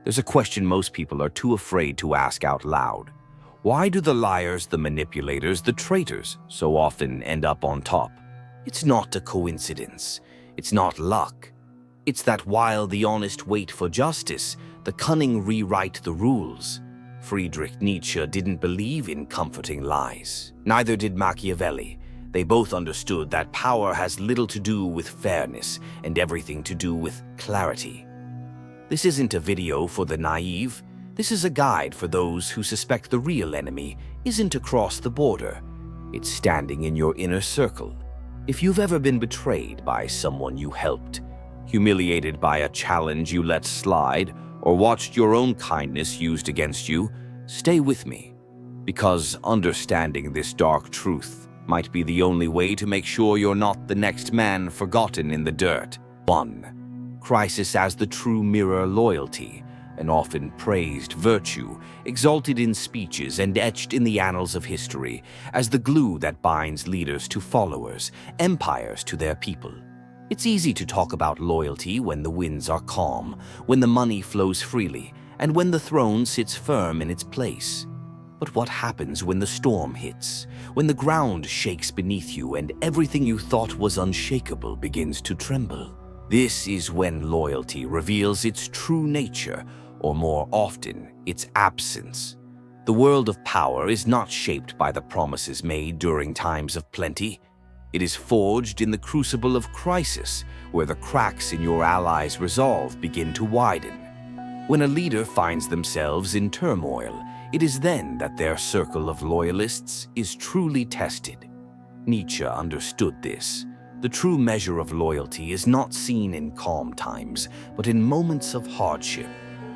There's a question most people are too afraid to ask out loud. Why do the liars, the manipulators, the traitors so often end up on top? It's not a coincidence. It's not luck. It's that while the honest wait for justice, the cunning rewrite the rules. Friedrich Nietzsche didn't believe in comforting lies. Neither did Machiavelli. They both understood that power has little to do with fairness and everything to do with clarity. This isn't a video for the naive. This is a guide for those who suspect the real enemy isn't across the border. It's standing in your inner circle. If you've ever been betrayed by someone you helped, humiliated by a challenge you let slide, or watched your own kindness used against you, stay with me. Because understanding this dark truth might be the only way to make sure you're not the next man forgotten in the dirt. 1. Crisis as the true mirror. Loyalty, an often praised virtue, exalted in speeches and etched in the annals of history as the glue that binds leaders to followers, empires to their people. It's easy to talk about loyalty when the winds are calm, when the money flows freely, and when the throne sits firm in its place. But what happens when the storm hits, when the ground shakes beneath you and everything you thought was unshakable begins to tremble? This is when loyalty reveals its true nature, or more often, its absence. The world of power is not shaped by the promises made during times of plenty. It is forged in the crucible of crisis, where the cracks in your allies' resolve begin to widen. When a leader finds themselves in turmoil, it is then that their circle of loyalists is truly tested. Nietzsche understood this. The true measure of loyalty is not seen in calm times, but in moments of hardship,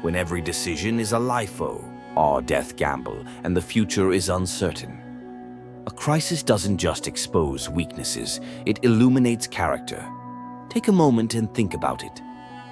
when every decision is a life or death gamble, and the future is uncertain. A crisis doesn't just expose weaknesses, it illuminates character. Take a moment and think about it.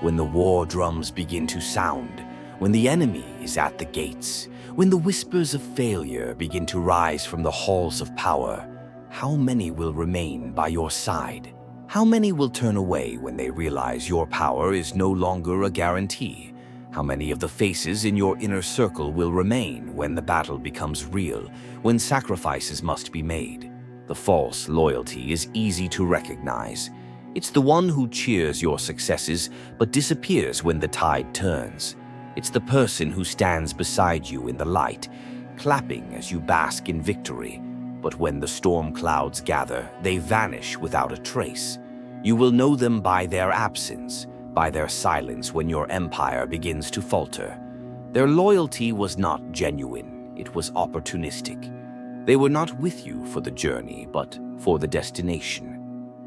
When the war drums begin to sound, when the enemy is at the gates, when the whispers of failure begin to rise from the halls of power, how many will remain by your side? How many will turn away when they realize your power is no longer a guarantee? How many of the faces in your inner circle will remain when the battle becomes real, when sacrifices must be made? The false loyalty is easy to recognize. It's the one who cheers your successes but disappears when the tide turns. It's the person who stands beside you in the light, clapping as you bask in victory. But when the storm clouds gather, they vanish without a trace. You will know them by their absence, by their silence when your empire begins to falter. Their loyalty was not genuine, it was opportunistic. They were not with you for the journey, but for the destination.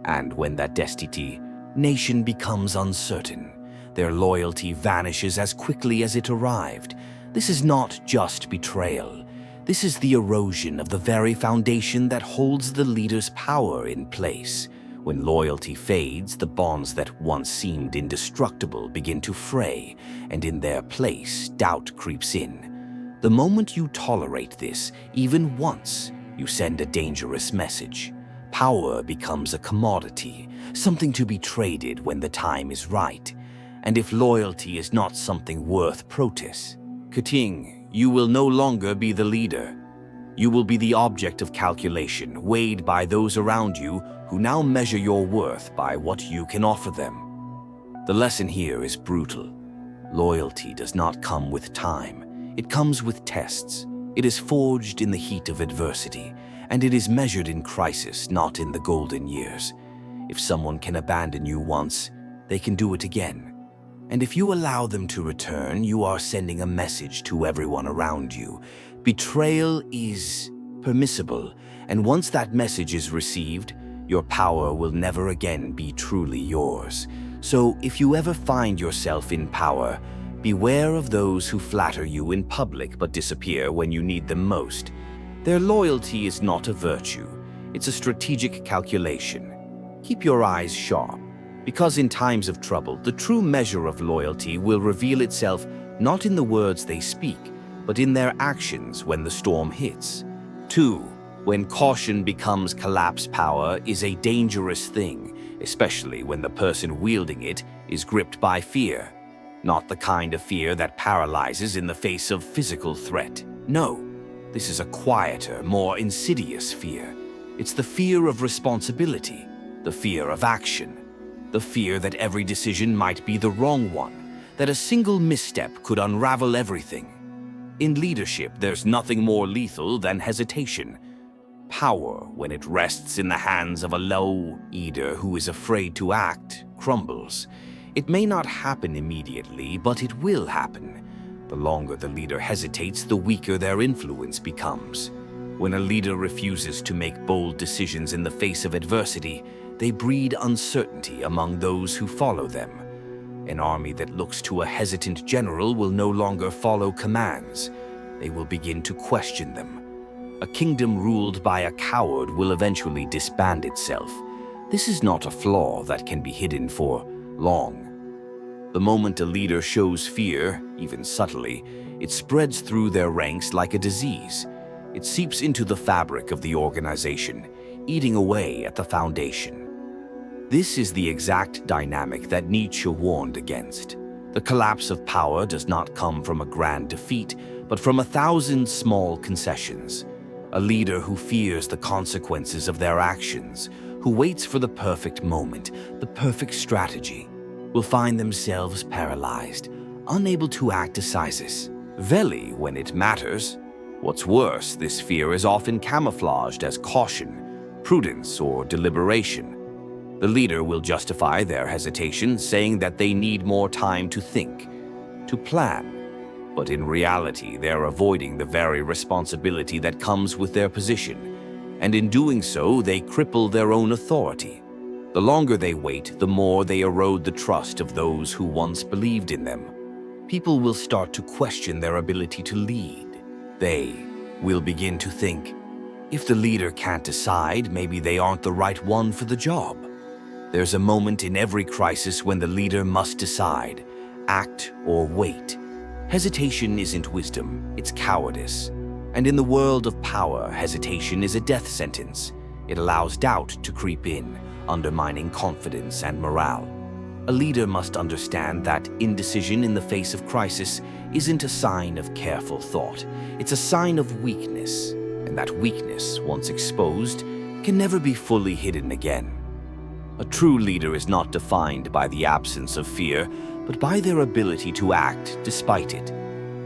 And when that destination becomes uncertain, their loyalty vanishes as quickly as it arrived. This is not just betrayal. This is the erosion of the very foundation that holds the leader's power in place. When loyalty fades, the bonds that once seemed indestructible begin to fray, and in their place, doubt creeps in. The moment you tolerate this, even once, you send a dangerous message. Power becomes a commodity, something to be traded when the time is right. And if loyalty is not something worth protesting, you will no longer be the leader. You will be the object of calculation, weighed by those around you who now measure your worth by what you can offer them. The lesson here is brutal. Loyalty does not come with time. It comes with tests. It is forged in the heat of adversity, and it is measured in crisis, not in the golden years. If someone can abandon you once, they can do it again. And if you allow them to return, you are sending a message to everyone around you. Betrayal is permissible, and once that message is received, your power will never again be truly yours. So if you ever find yourself in power, beware of those who flatter you in public but disappear when you need them most. Their loyalty is not a virtue, it's a strategic calculation. Keep your eyes sharp, because in times of trouble, the true measure of loyalty will reveal itself not in the words they speak, but in their actions when the storm hits. 2. When caution becomes collapse, power is a dangerous thing, especially when the person wielding it is gripped by fear. Not the kind of fear that paralyzes in the face of physical threat. No, this is a quieter, more insidious fear. It's the fear of responsibility, the fear of action, the fear that every decision might be the wrong one, that a single misstep could unravel everything. In leadership, there's nothing more lethal than hesitation. Power, when it rests in the hands of a low leader who is afraid to act, crumbles. It may not happen immediately, but it will happen. The longer the leader hesitates, the weaker their influence becomes. When a leader refuses to make bold decisions in the face of adversity, they breed uncertainty among those who follow them. An army that looks to a hesitant general will no longer follow commands. They will begin to question them. A kingdom ruled by a coward will eventually disband itself. This is not a flaw that can be hidden for long. The moment a leader shows fear, even subtly, it spreads through their ranks like a disease. It seeps into the fabric of the organization, eating away at the foundation. This is the exact dynamic that Nietzsche warned against. The collapse of power does not come from a grand defeat, but from 1,000 small concessions. A leader who fears the consequences of their actions, who waits for the perfect moment, the perfect strategy, will find themselves paralyzed, unable to act decisively when it matters. What's worse, this fear is often camouflaged as caution, prudence, or deliberation. The leader will justify their hesitation, saying that they need more time to think, to plan. But in reality, they're avoiding the very responsibility that comes with their position. And in doing so, they cripple their own authority. The longer they wait, the more they erode the trust of those who once believed in them. People will start to question their ability to lead. They will begin to think, if the leader can't decide, maybe they aren't the right one for the job. There's a moment in every crisis when the leader must decide, act or wait. Hesitation isn't wisdom, it's cowardice. And in the world of power, hesitation is a death sentence. It allows doubt to creep in, undermining confidence and morale. A leader must understand that indecision in the face of crisis isn't a sign of careful thought. It's a sign of weakness, and that weakness, once exposed, can never be fully hidden again. A true leader is not defined by the absence of fear, but by their ability to act despite it.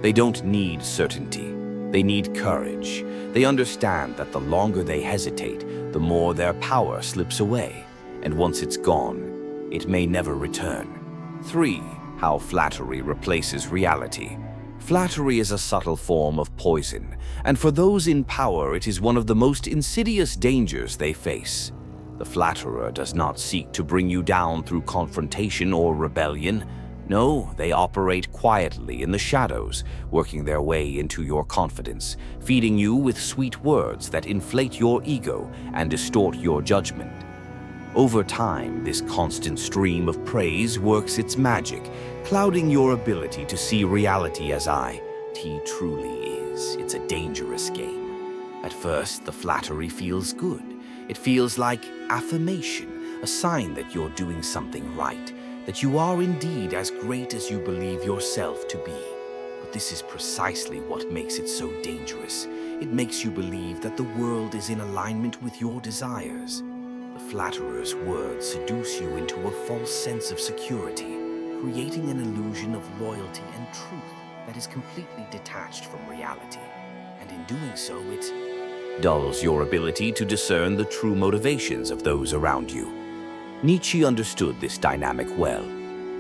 They don't need certainty. They need courage. They understand that the longer they hesitate, the more their power slips away. And once it's gone, it may never return. 3. How flattery replaces reality. Flattery is a subtle form of poison, and for those in power, it is one of the most insidious dangers they face. The flatterer does not seek to bring you down through confrontation or rebellion. No, they operate quietly in the shadows, working their way into your confidence, feeding you with sweet words that inflate your ego and distort your judgment. Over time, this constant stream of praise works its magic, clouding your ability to see reality as it truly is. It's a dangerous game. At first, the flattery feels good. It feels like affirmation, a sign that you're doing something right, that you are indeed as great as you believe yourself to be. But this is precisely what makes it so dangerous. It makes you believe that the world is in alignment with your desires. The flatterer's words seduce you into a false sense of security, creating an illusion of loyalty and truth that is completely detached from reality. And in doing so, it dulls your ability to discern the true motivations of those around you. Nietzsche understood this dynamic well.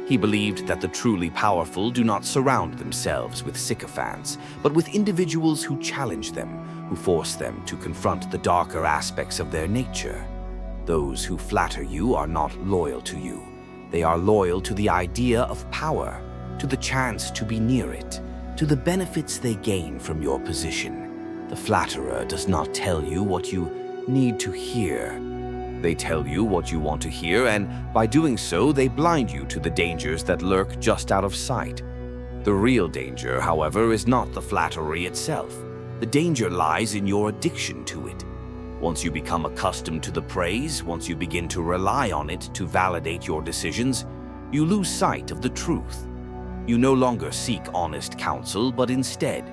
He believed that the truly powerful do not surround themselves with sycophants, but with individuals who challenge them, who force them to confront the darker aspects of their nature. Those who flatter you are not loyal to you. They are loyal to the idea of power, to the chance to be near it, to the benefits they gain from your position. The flatterer does not tell you what you need to hear. They tell you what you want to hear, and by doing so, they blind you to the dangers that lurk just out of sight. The real danger, however, is not the flattery itself. The danger lies in your addiction to it. Once you become accustomed to the praise, once you begin to rely on it to validate your decisions, you lose sight of the truth. You no longer seek honest counsel, but instead,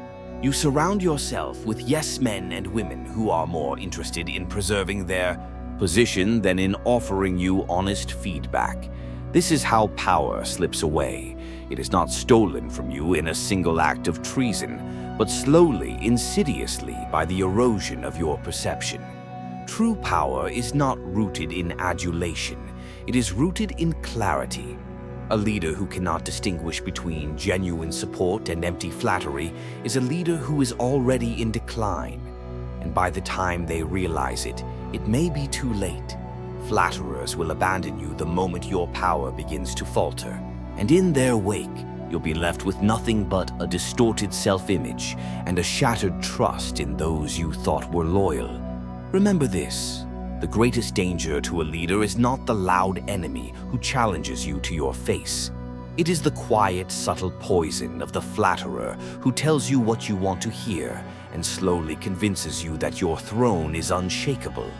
you surround yourself with yes men and women who are more interested in preserving their position than in offering you honest feedback. This is how power slips away. It is not stolen from you in a single act of treason, but slowly, insidiously, by the erosion of your perception. True power is not rooted in adulation. It is rooted in clarity. A leader who cannot distinguish between genuine support and empty flattery is a leader who is already in decline. And by the time they realize it, it may be too late. Flatterers will abandon you the moment your power begins to falter. And in their wake, you'll be left with nothing but a distorted self-image and a shattered trust in those you thought were loyal. Remember this. The greatest danger to a leader is not the loud enemy who challenges you to your face. It is the quiet, subtle poison of the flatterer who tells you what you want to hear and slowly convinces you that your throne is unshakable.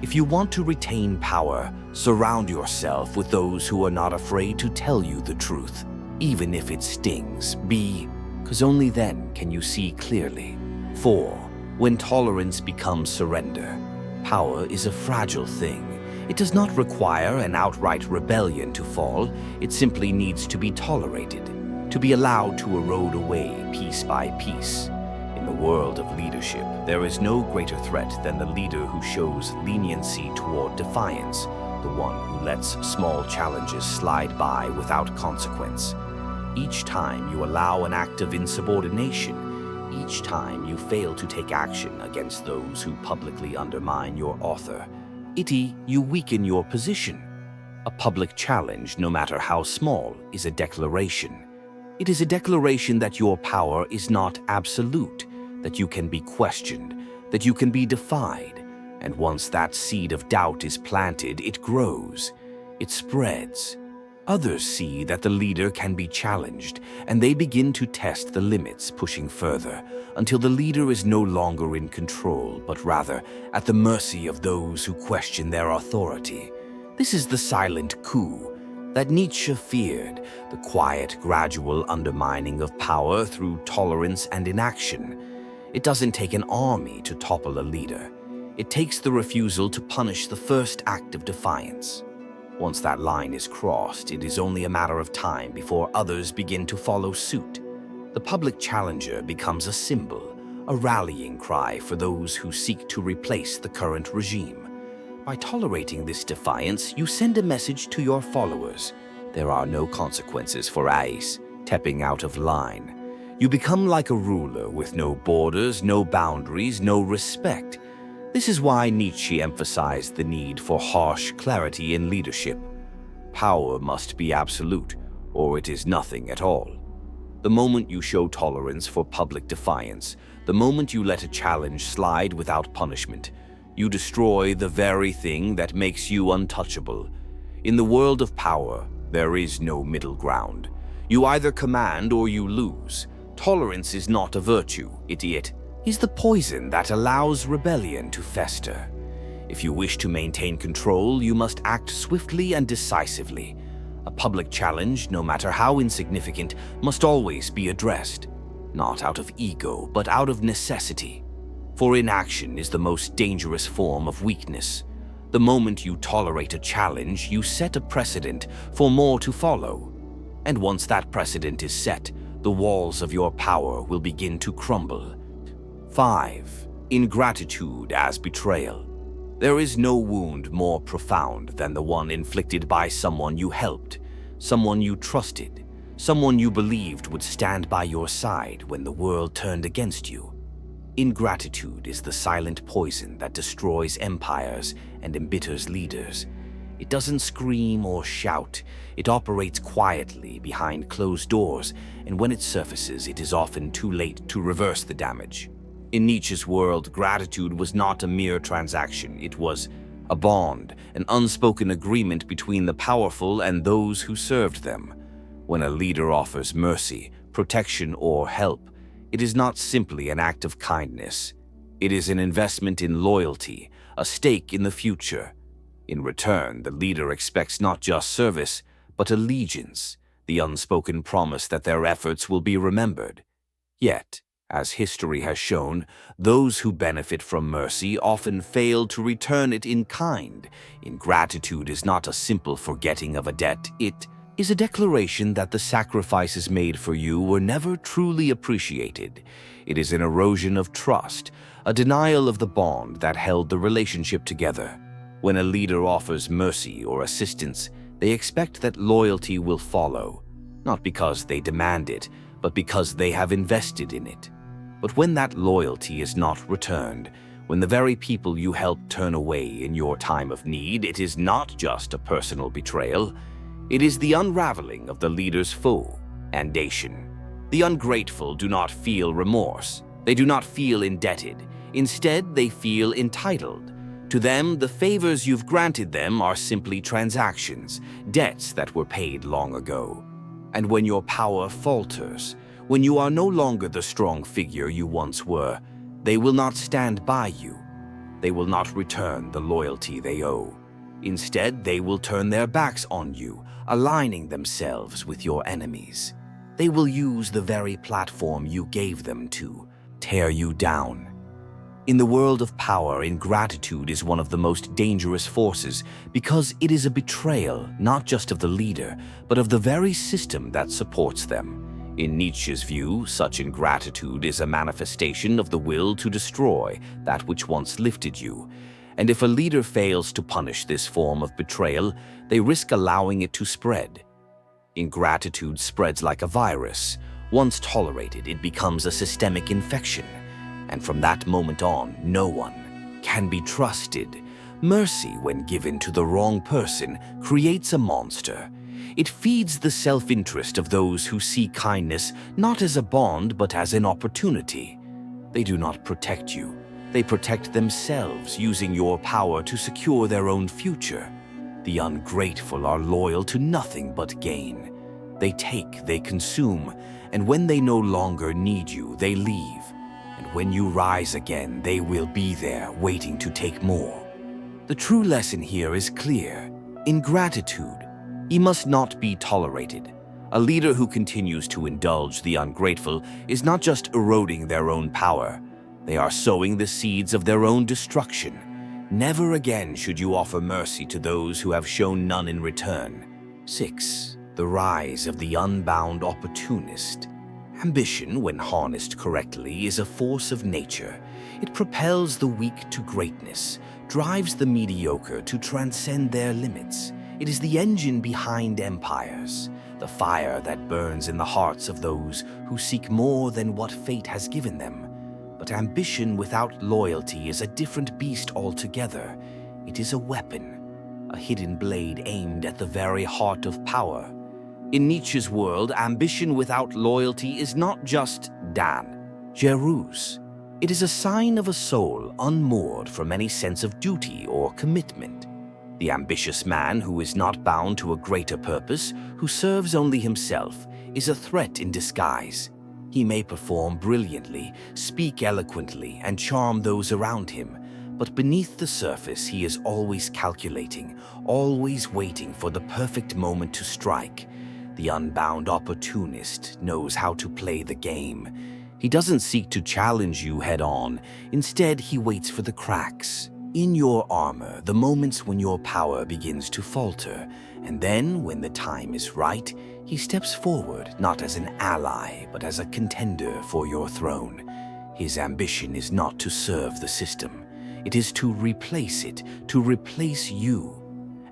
If you want to retain power, surround yourself with those who are not afraid to tell you the truth, even if it stings. Because only then can you see clearly. 4. When tolerance becomes surrender. Power is a fragile thing. It does not require an outright rebellion to fall. It simply needs to be tolerated, to be allowed to erode away piece by piece. In the world of leadership, there is no greater threat than the leader who shows leniency toward defiance, the one who lets small challenges slide by without consequence. Each time you allow an act of insubordination, each time you fail to take action against those who publicly undermine your authority, you weaken your position. A public challenge, no matter how small, is a declaration. It is a declaration that your power is not absolute, that you can be questioned, that you can be defied. And once that seed of doubt is planted, it grows, it spreads. Others see that the leader can be challenged, and they begin to test the limits, pushing further, until the leader is no longer in control, but rather at the mercy of those who question their authority. This is the silent coup that Nietzsche feared, the quiet, gradual undermining of power through tolerance and inaction. It doesn't take an army to topple a leader. It takes the refusal to punish the first act of defiance. Once that line is crossed, it is only a matter of time before others begin to follow suit. The public challenger becomes a symbol, a rallying cry for those who seek to replace the current regime. By tolerating this defiance, you send a message to your followers. There are no consequences for stepping out of line. You become like a ruler with no borders, no boundaries, no respect. This is why Nietzsche emphasized the need for harsh clarity in leadership. Power must be absolute, or it is nothing at all. The moment you show tolerance for public defiance, the moment you let a challenge slide without punishment, you destroy the very thing that makes you untouchable. In the world of power, there is no middle ground. You either command or you lose. Tolerance is not a virtue, idiot. Is the poison that allows rebellion to fester. If you wish to maintain control, you must act swiftly and decisively. A public challenge, no matter how insignificant, must always be addressed, not out of ego, but out of necessity. For inaction is the most dangerous form of weakness. The moment you tolerate a challenge, you set a precedent for more to follow. And once that precedent is set, the walls of your power will begin to crumble. 5. Ingratitude as betrayal. There is no wound more profound than the one inflicted by someone you helped, someone you trusted, someone you believed would stand by your side when the world turned against you. Ingratitude is the silent poison that destroys empires and embitters leaders. It doesn't scream or shout. It operates quietly behind closed doors, and when it surfaces, it is often too late to reverse the damage. In Nietzsche's world, gratitude was not a mere transaction. It was a bond, an unspoken agreement between the powerful and those who served them. When a leader offers mercy, protection, or help, it is not simply an act of kindness. It is an investment in loyalty, a stake in the future. In return, the leader expects not just service, but allegiance. the unspoken promise that their efforts will be remembered. Yet, as history has shown, those who benefit from mercy often fail to return it in kind. Ingratitude is not a simple forgetting of a debt, it is a declaration that the sacrifices made for you were never truly appreciated. It is an erosion of trust, a denial of the bond that held the relationship together. When a leader offers mercy or assistance, they expect that loyalty will follow, not because they demand it, but because they have invested in it. But when that loyalty is not returned, when the very people you helped turn away in your time of need, it is not just a personal betrayal. It is the unraveling of the leader's foe, ambition. The ungrateful do not feel remorse. They do not feel indebted. Instead, they feel entitled. To them, the favors you've granted them are simply transactions, debts that were paid long ago. And when your power falters, when you are no longer the strong figure you once were, they will not stand by you. They will not return the loyalty they owe. Instead, they will turn their backs on you, aligning themselves with your enemies. They will use the very platform you gave them to tear you down. In the world of power, ingratitude is one of the most dangerous forces because it is a betrayal not just of the leader, but of the very system that supports them. In Nietzsche's view, such ingratitude is a manifestation of the will to destroy that which once lifted you. And if a leader fails to punish this form of betrayal, they risk allowing it to spread. Ingratitude spreads like a virus. Once tolerated, it becomes a systemic infection. And from that moment on, no one can be trusted. Mercy, when given to the wrong person, creates a monster. It feeds the self-interest of those who see kindness not as a bond but as an opportunity. They do not protect you. They protect themselves, using your power to secure their own future. The ungrateful are loyal to nothing but gain. They take, they consume, and when they no longer need you, they leave. And when you rise again, they will be there, waiting to take more. The true lesson here is clear. Ingratitude, it must not be tolerated. A leader who continues to indulge the ungrateful is not just eroding their own power. They are sowing the seeds of their own destruction. Never again should you offer mercy to those who have shown none in return. 6. The rise of the unbound opportunist. Ambition, when harnessed correctly, is a force of nature. It propels the weak to greatness, drives the mediocre to transcend their limits. It is the engine behind empires, the fire that burns in the hearts of those who seek more than what fate has given them. But ambition without loyalty is a different beast altogether. It is a weapon, a hidden blade aimed at the very heart of power. In Nietzsche's world, ambition without loyalty is not just dangerous. It is a sign of a soul unmoored from any sense of duty or commitment. The ambitious man who is not bound to a greater purpose, who serves only himself, is a threat in disguise. He may perform brilliantly, speak eloquently, and charm those around him, but beneath the surface he is always calculating, always waiting for the perfect moment to strike. The unbound opportunist knows how to play the game. He doesn't seek to challenge you head-on. Instead, he waits for the cracks in your armor, the moments when your power begins to falter. And then, when the time is right, he steps forward, not as an ally, but as a contender for your throne. His ambition is not to serve the system. It is to replace it, to replace you.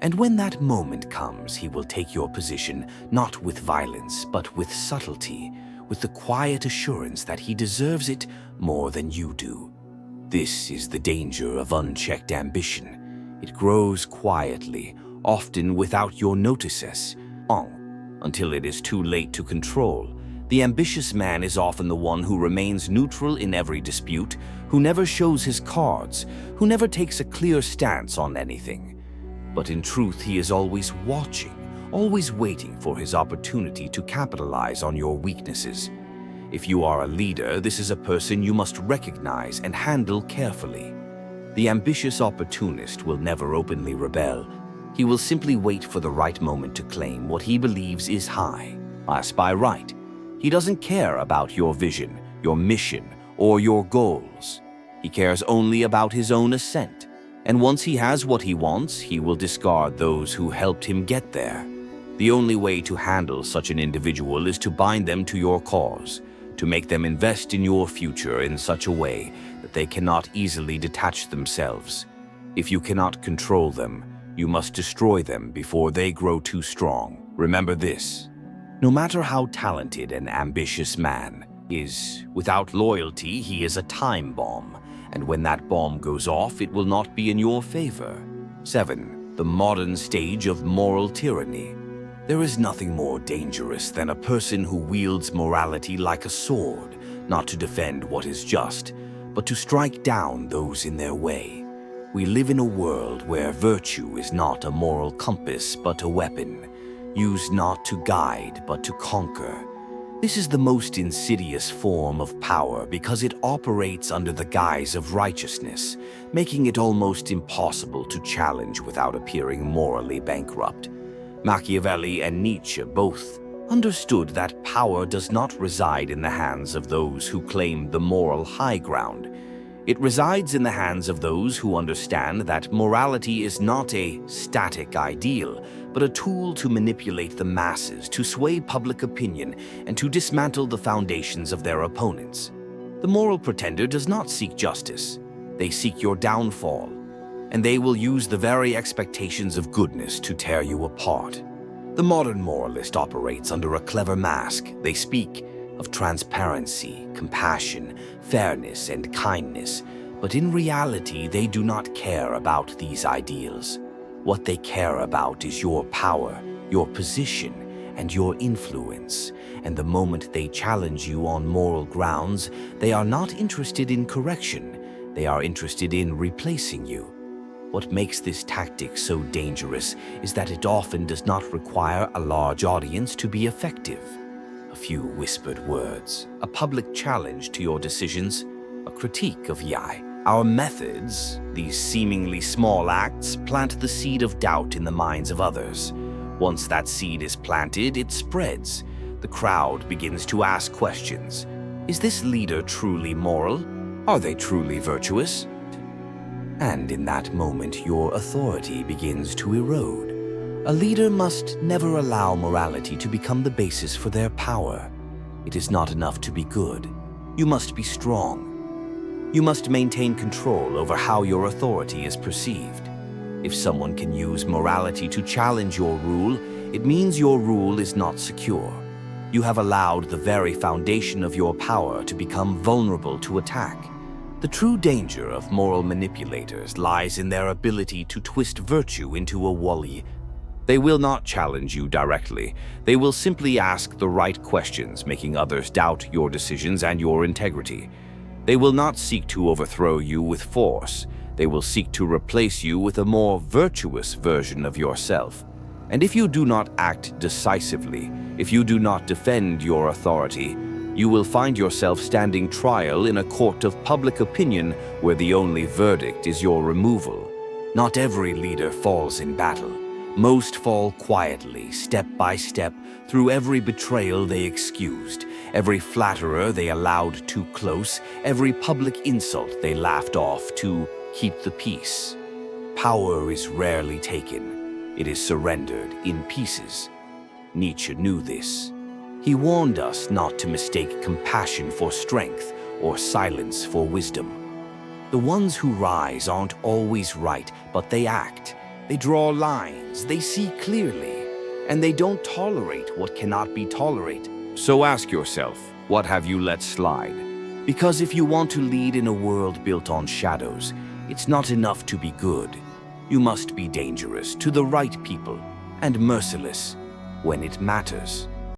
And when that moment comes, he will take your position, not with violence, but with subtlety, with the quiet assurance that he deserves it more than you do. This is the danger of unchecked ambition. It grows quietly, often without your notices, until it is too late to control. The ambitious man is often the one who remains neutral in every dispute, who never shows his cards, who never takes a clear stance on anything. But in truth, he is always watching, always waiting for his opportunity to capitalize on your weaknesses. If you are a leader, this is a person you must recognize and handle carefully. The ambitious opportunist will never openly rebel. He will simply wait for the right moment to claim what he believes is high. By right. He doesn't care about your vision, your mission, or your goals. He cares only about his own ascent. And once he has what he wants, he will discard those who helped him get there. The only way to handle such an individual is to bind them to your cause, to make them invest in your future in such a way that they cannot easily detach themselves. If you cannot control them, you must destroy them before they grow too strong. Remember this: no matter how talented an ambitious man is, without loyalty, he is a time bomb, and when that bomb goes off, it will not be in your favor. 7. The modern stage of moral tyranny. There is nothing more dangerous than a person who wields morality like a sword, not to defend what is just, but to strike down those in their way. We live in a world where virtue is not a moral compass but a weapon, used not to guide but to conquer. This is the most insidious form of power because it operates under the guise of righteousness, making it almost impossible to challenge without appearing morally bankrupt. Machiavelli and Nietzsche both understood that power does not reside in the hands of those who claim the moral high ground. It resides in the hands of those who understand that morality is not a static ideal, but a tool to manipulate the masses, to sway public opinion, and to dismantle the foundations of their opponents. The moral pretender does not seek justice. They seek your downfall, and they will use the very expectations of goodness to tear you apart. The modern moralist operates under a clever mask. They speak of transparency, compassion, fairness, and kindness, but in reality they do not care about these ideals. What they care about is your power, your position, and your influence, and the moment they challenge you on moral grounds, they are not interested in correction, they are interested in replacing you. What makes this tactic so dangerous is that it often does not require a large audience to be effective. A few whispered words, a public challenge to your decisions, a critique of our methods, these seemingly small acts, plant the seed of doubt in the minds of others. Once that seed is planted, it spreads. The crowd begins to ask questions. Is this leader truly moral? Are they truly virtuous? And in that moment, your authority begins to erode. A leader must never allow morality to become the basis for their power. It is not enough to be good. You must be strong. You must maintain control over how your authority is perceived. If someone can use morality to challenge your rule, it means your rule is not secure. You have allowed the very foundation of your power to become vulnerable to attack. The true danger of moral manipulators lies in their ability to twist virtue into a wooly. They will not challenge you directly. They will simply ask the right questions, making others doubt your decisions and your integrity. They will not seek to overthrow you with force. They will seek to replace you with a more virtuous version of yourself. And if you do not act decisively, if you do not defend your authority, you will find yourself standing trial in a court of public opinion where the only verdict is your removal. Not every leader falls in battle. Most fall quietly, step by step, through every betrayal they excused, every flatterer they allowed too close, every public insult they laughed off to keep the peace. Power is rarely taken. It is surrendered in pieces. Nietzsche knew this. He warned us not to mistake compassion for strength or silence for wisdom. The ones who rise aren't always right, but they act. They draw lines, they see clearly, and they don't tolerate what cannot be tolerated. So ask yourself, what have you let slide? Because if you want to lead in a world built on shadows, it's not enough to be good. You must be dangerous to the right people and merciless when it matters.